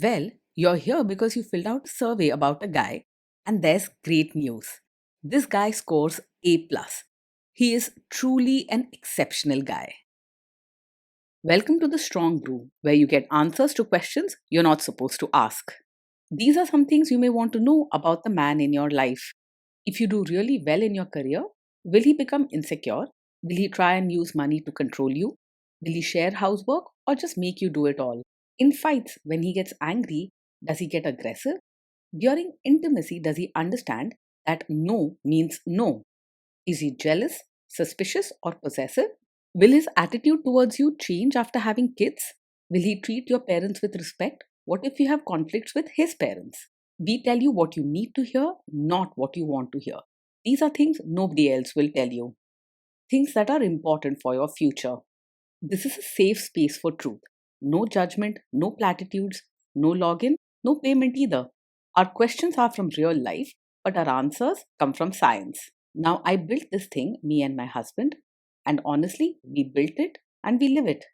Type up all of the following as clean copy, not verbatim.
Well, you're here because you filled out a survey about a guy, and there's great news. This guy scores A plus. He is truly an exceptional guy. Welcome to the Strong Brew, where you get answers to questions you're not supposed to ask. These are some things you may want to know about the man in your life. If you do really well in your career, will he become insecure? Will he try and use money to control you? Will he share housework or just make you do it all? In fights, when he gets angry, does he get aggressive? During intimacy, does he understand that no means no? Is he jealous, suspicious, or possessive? Will his attitude towards you change after having kids? Will he treat your parents with respect? What if you have conflicts with his parents? We tell you what you need to hear, not what you want to hear. These are things nobody else will tell you. Things that are important for your future. This is a safe space for truth. No judgment, no platitudes, no login, no payment either. Our questions are from real life, but our answers come from science. Now, I built this thing, me and my husband, and honestly, we built it and we live it.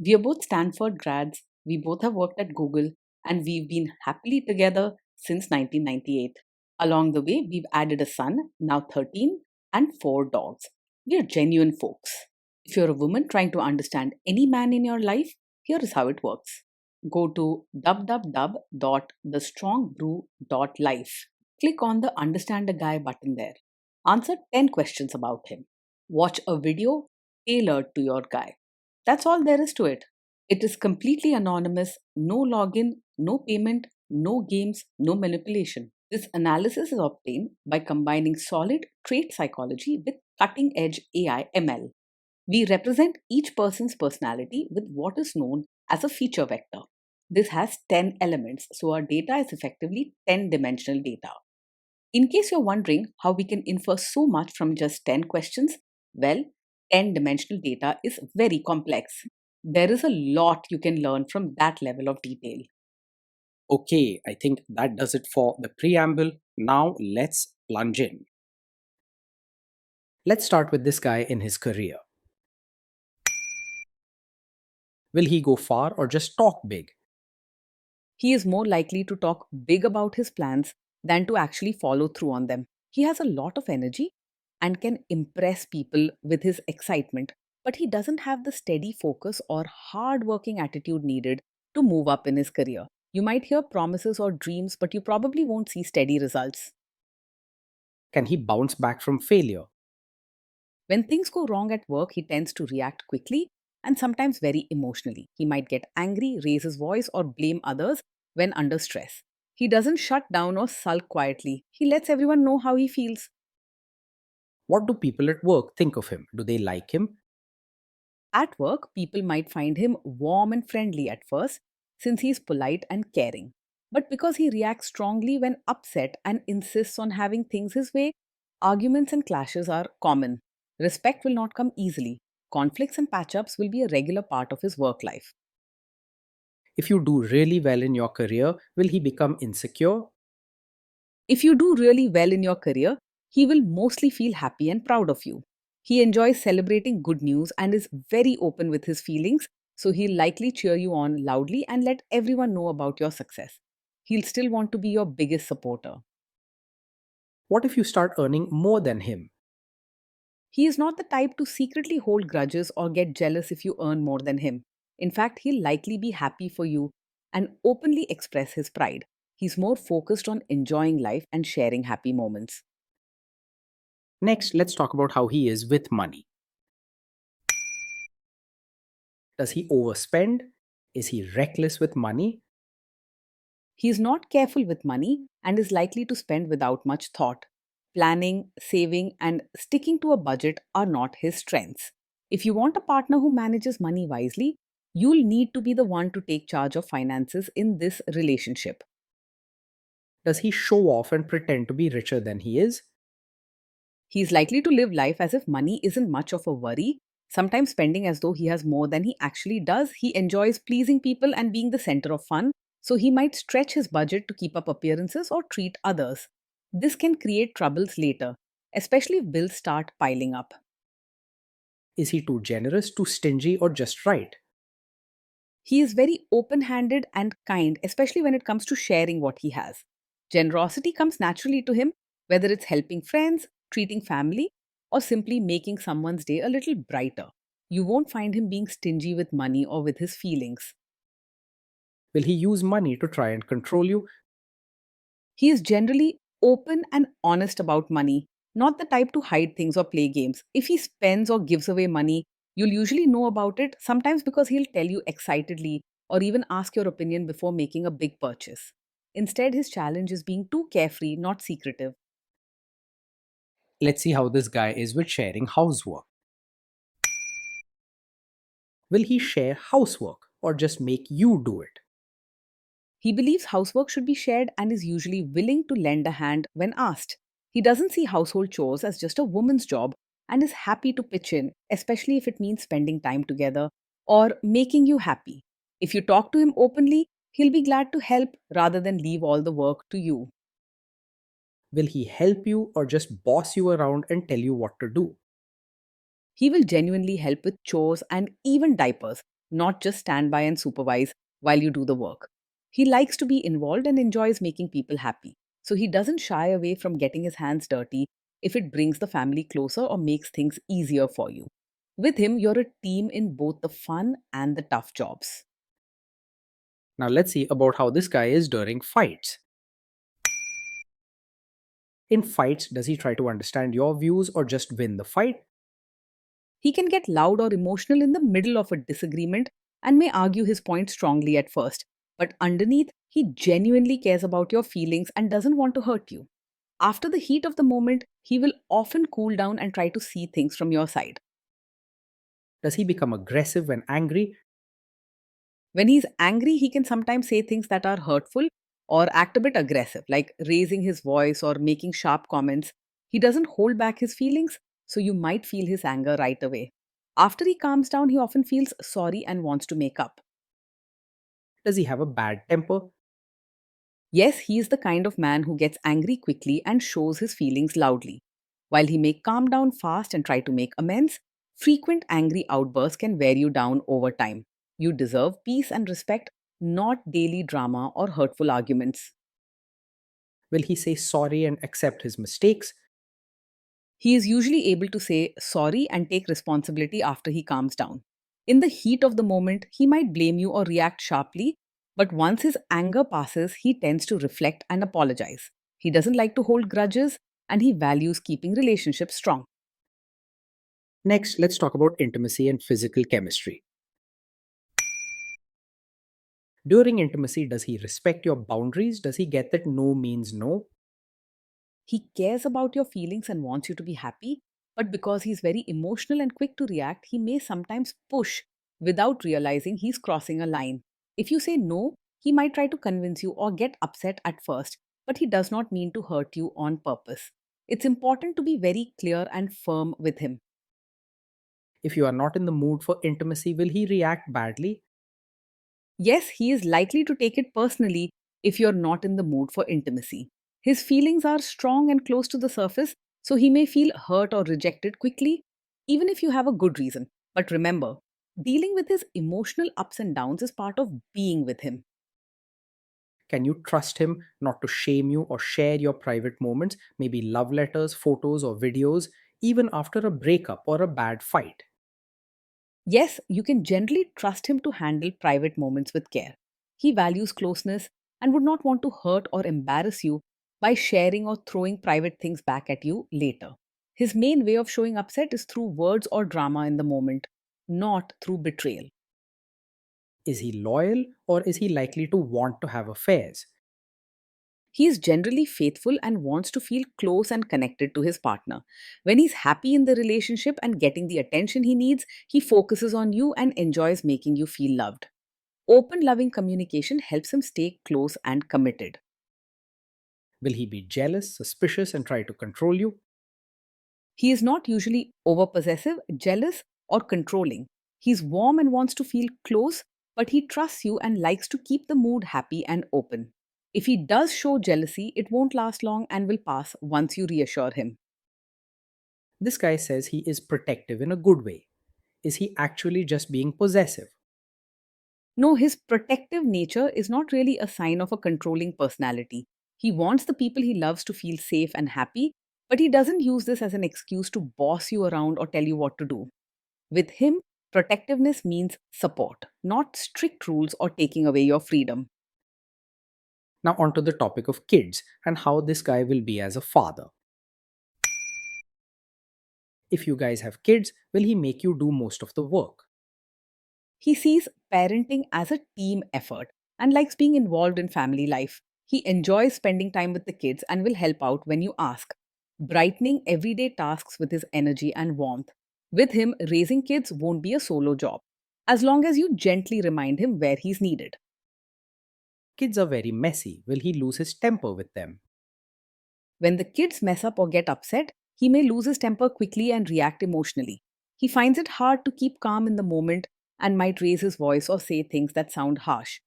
We are both Stanford grads, we both have worked at Google, and we've been happily together since 1998. Along the way, we've added a son, now 13, and 4 dogs. We are genuine folks. If you're a woman trying to understand any man in your life, here is how it works. Go to www.thestrongbrew.life. Click on the Understand a Guy button there. Answer 10 questions about him. Watch a video tailored to your guy. That's all there is to it. It is completely anonymous, no login, no payment, no games, no manipulation. This analysis is obtained by combining solid trait psychology with cutting edge AI ML. We represent each person's personality with what is known as a feature vector. This has 10 elements, so our data is effectively 10-dimensional data. In case you're wondering how we can infer so much from just 10 questions, well, 10-dimensional data is very complex. There is a lot you can learn from that level of detail. Okay, I think that does it for the preamble. Now let's plunge in. Let's start with this guy in his career. Will he go far or just talk big? He is more likely to talk big about his plans than to actually follow through on them. He has a lot of energy and can impress people with his excitement, but he doesn't have the steady focus or hard working attitude needed to move up in his career. You might hear promises or dreams, but you probably won't see steady results. Can he bounce back from failure? When things go wrong at work, he tends to react quickly and sometimes very emotionally. He might get angry, raise his voice, or blame others when under stress. He doesn't shut down or sulk quietly. He lets everyone know how he feels. What do people at work think of him? Do they like him? At work, people might find him warm and friendly at first, since he's polite and caring. But because he reacts strongly when upset and insists on having things his way, arguments and clashes are common. Respect will not come easily. Conflicts and patch ups will be a regular part of his work life. If you do really well in your career, will he become insecure? If you do really well in your career, he will mostly feel happy and proud of you. He enjoys celebrating good news and is very open with his feelings, so he'll likely cheer you on loudly and let everyone know about your success. He'll still want to be your biggest supporter. What if you start earning more than him? He is not the type to secretly hold grudges or get jealous if you earn more than him. In fact, he'll likely be happy for you and openly express his pride. He's more focused on enjoying life and sharing happy moments. Next, let's talk about how he is with money. Does he overspend? Is he reckless with money? He is not careful with money and is likely to spend without much thought. Planning, saving, and sticking to a budget are not his strengths. If you want a partner who manages money wisely, you'll need to be the one to take charge of finances in this relationship. Does he show off and pretend to be richer than he is? He's likely to live life as if money isn't much of a worry, sometimes spending as though he has more than he actually does. He enjoys pleasing people and being the center of fun, so he might stretch his budget to keep up appearances or treat others. This can create troubles later, especially if bills start piling up. Is he too generous, too stingy, or just right? He is very open handed and kind, especially when it comes to sharing what he has. Generosity comes naturally to him, whether it's helping friends, treating family, or simply making someone's day a little brighter. You won't find him being stingy with money or with his feelings. Will he use money to try and control you? He is generally open and honest about money, not the type to hide things or play games. If he spends or gives away money, you'll usually know about it, sometimes because he'll tell you excitedly or even ask your opinion before making a big purchase. Instead, his challenge is being too carefree, not secretive. Let's see how this guy is with sharing housework. Will he share housework or just make you do it? He believes housework should be shared and is usually willing to lend a hand when asked. He doesn't see household chores as just a woman's job and is happy to pitch in, especially if it means spending time together or making you happy. If you talk to him openly, he'll be glad to help rather than leave all the work to you. Will he help you or just boss you around and tell you what to do? He will genuinely help with chores and even diapers, not just stand by and supervise while you do the work. He likes to be involved and enjoys making people happy. So he doesn't shy away from getting his hands dirty if it brings the family closer or makes things easier for you. With him, you're a team in both the fun and the tough jobs. Now let's see about how this guy is during fights. In fights, does he try to understand your views or just win the fight? He can get loud or emotional in the middle of a disagreement and may argue his point strongly at first, but underneath, he genuinely cares about your feelings and doesn't want to hurt you. After the heat of the moment, he will often cool down and try to see things from your side. Does he become aggressive when angry? When he's angry, he can sometimes say things that are hurtful or act a bit aggressive, like raising his voice or making sharp comments. He doesn't hold back his feelings, so you might feel his anger right away. After he calms down, he often feels sorry and wants to make up. Does he have a bad temper? Yes, he is the kind of man who gets angry quickly and shows his feelings loudly. While he may calm down fast and try to make amends, frequent angry outbursts can wear you down over time. You deserve peace and respect, not daily drama or hurtful arguments. Will he say sorry and accept his mistakes? He is usually able to say sorry and take responsibility after he calms down. In the heat of the moment, he might blame you or react sharply, but once his anger passes, he tends to reflect and apologize. He doesn't like to hold grudges and he values keeping relationships strong. Next, let's talk about intimacy and physical chemistry. During intimacy, does he respect your boundaries? Does he get that no means no? He cares about your feelings and wants you to be happy, but because he's very emotional and quick to react, he may sometimes push without realizing he's crossing a line. If you say no, he might try to convince you or get upset at first, but he does not mean to hurt you on purpose. It's important to be very clear and firm with him. If you are not in the mood for intimacy, will he react badly? Yes, he is likely to take it personally if you're not in the mood for intimacy. His feelings are strong and close to the surface, so he may feel hurt or rejected quickly, even if you have a good reason. But remember, dealing with his emotional ups and downs is part of being with him. Can you trust him not to shame you or share your private moments, maybe love letters, photos, or videos, even after a breakup or a bad fight? Yes, you can generally trust him to handle private moments with care. He values closeness and would not want to hurt or embarrass you by sharing or throwing private things back at you later. His main way of showing upset is through words or drama in the moment, not through betrayal. Is he loyal or is he likely to want to have affairs? He is generally faithful and wants to feel close and connected to his partner. When he's happy in the relationship and getting the attention he needs, he focuses on you and enjoys making you feel loved. Open, loving communication helps him stay close and committed. Will he be jealous, suspicious, and try to control you? He is not usually overpossessive, jealous, or controlling. He's warm and wants to feel close, but he trusts you and likes to keep the mood happy and open. If he does show jealousy, it won't last long and will pass once you reassure him. This guy says he is protective in a good way. Is he actually just being possessive? No, his protective nature is not really a sign of a controlling personality. He wants the people he loves to feel safe and happy, but he doesn't use this as an excuse to boss you around or tell you what to do. With him, protectiveness means support, not strict rules or taking away your freedom. Now, onto the topic of kids and how this guy will be as a father. If you guys have kids, will he make you do most of the work? He sees parenting as a team effort and likes being involved in family life. He enjoys spending time with the kids and will help out when you ask, brightening everyday tasks with his energy and warmth. With him, raising kids won't be a solo job, as long as you gently remind him where he's needed. Kids are very messy. Will he lose his temper with them? When the kids mess up or get upset, he may lose his temper quickly and react emotionally. He finds it hard to keep calm in the moment and might raise his voice or say things that sound harsh.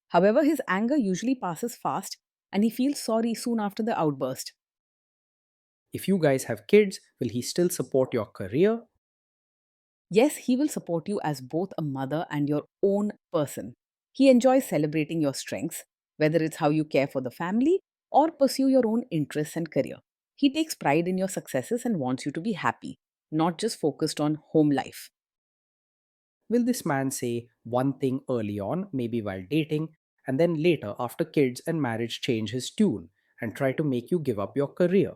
However, his anger usually passes fast and he feels sorry soon after the outburst. If you guys have kids, will he still support your career? Yes, he will support you as both a mother and your own person. He enjoys celebrating your strengths, whether it's how you care for the family or pursue your own interests and career. He takes pride in your successes and wants you to be happy, not just focused on home life. Will this man say one thing early on, maybe while dating, and then later, after kids and marriage, change his tune and try to make you give up your career?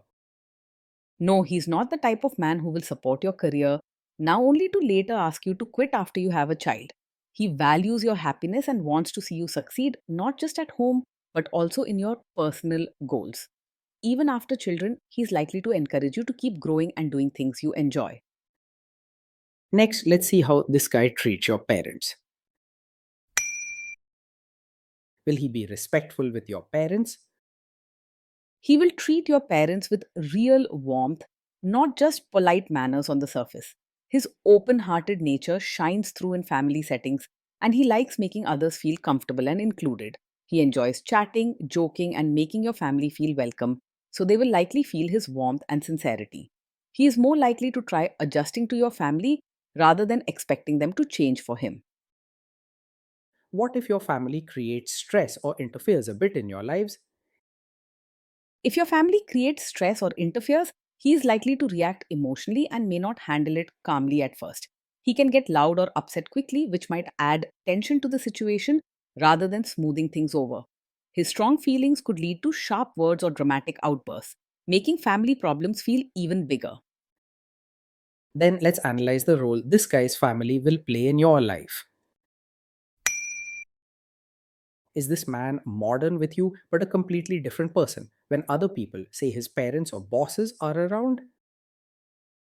No, he's not the type of man who will support your career now only to later ask you to quit after you have a child. He values your happiness and wants to see you succeed, not just at home, but also in your personal goals. Even after children, he's likely to encourage you to keep growing and doing things you enjoy. Next, let's see how this guy treats your parents. Will he be respectful with your parents? He will treat your parents with real warmth, not just polite manners on the surface. His open hearted nature shines through in family settings, and he likes making others feel comfortable and included. He enjoys chatting, joking, and making your family feel welcome, so they will likely feel his warmth and sincerity. He is more likely to try adjusting to your family rather than expecting them to change for him. What if your family creates stress or interferes a bit in your lives? If your family creates stress or interferes, he is likely to react emotionally and may not handle it calmly at first. He can get loud or upset quickly, which might add tension to the situation rather than smoothing things over. His strong feelings could lead to sharp words or dramatic outbursts, making family problems feel even bigger. Then let's analyze the role this guy's family will play in your life. Is this man modern with you but a completely different person when other people, say his parents or bosses, are around?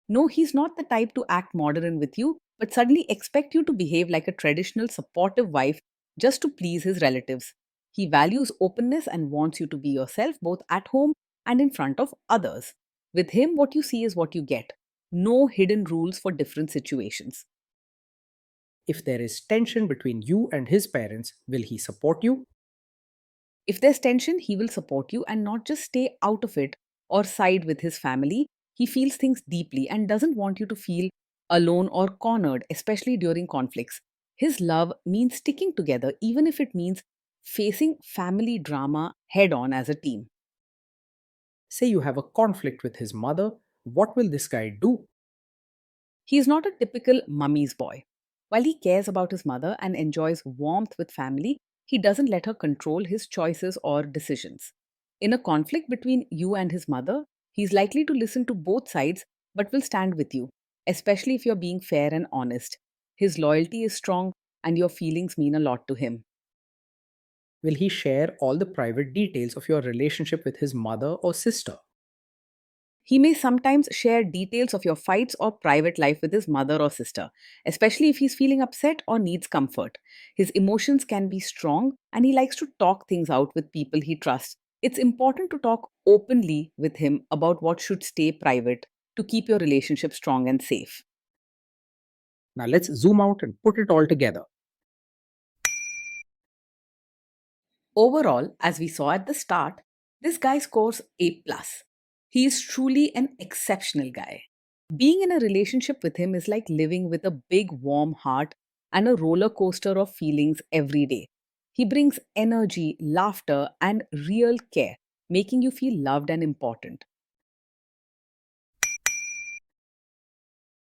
No, he's not the type to act modern with you, but suddenly expect you to behave like a traditional supportive wife just to please his relatives. He values openness and wants you to be yourself both at home and in front of others. With him, what you see is what you get. No hidden rules for different situations. If there is tension between you and his parents, will he support you? If there's tension, he will support you and not just stay out of it or side with his family. He feels things deeply and doesn't want you to feel alone or cornered, especially during conflicts. His love means sticking together, even if it means facing family drama head on as a team. Say you have a conflict with his mother, what will this guy do? He is not a typical mummy's boy. While he cares about his mother and enjoys warmth with family, he doesn't let her control his choices or decisions. In a conflict between you and his mother, he's likely to listen to both sides but will stand with you, especially if you're being fair and honest. His loyalty is strong and your feelings mean a lot to him. Will he share all the private details of your relationship with his mother or sister? He may sometimes share details of your fights or private life with his mother or sister, especially if he's feeling upset or needs comfort. His emotions can be strong and he likes to talk things out with people he trusts. It's important to talk openly with him about what should stay private to keep your relationship strong and safe. Now let's zoom out and put it all together. Overall, as we saw at the start, this guy scores A+. plus. He is truly an exceptional guy. Being in a relationship with him is like living with a big warm heart and a roller coaster of feelings every day. He brings energy, laughter, and real care, making you feel loved and important.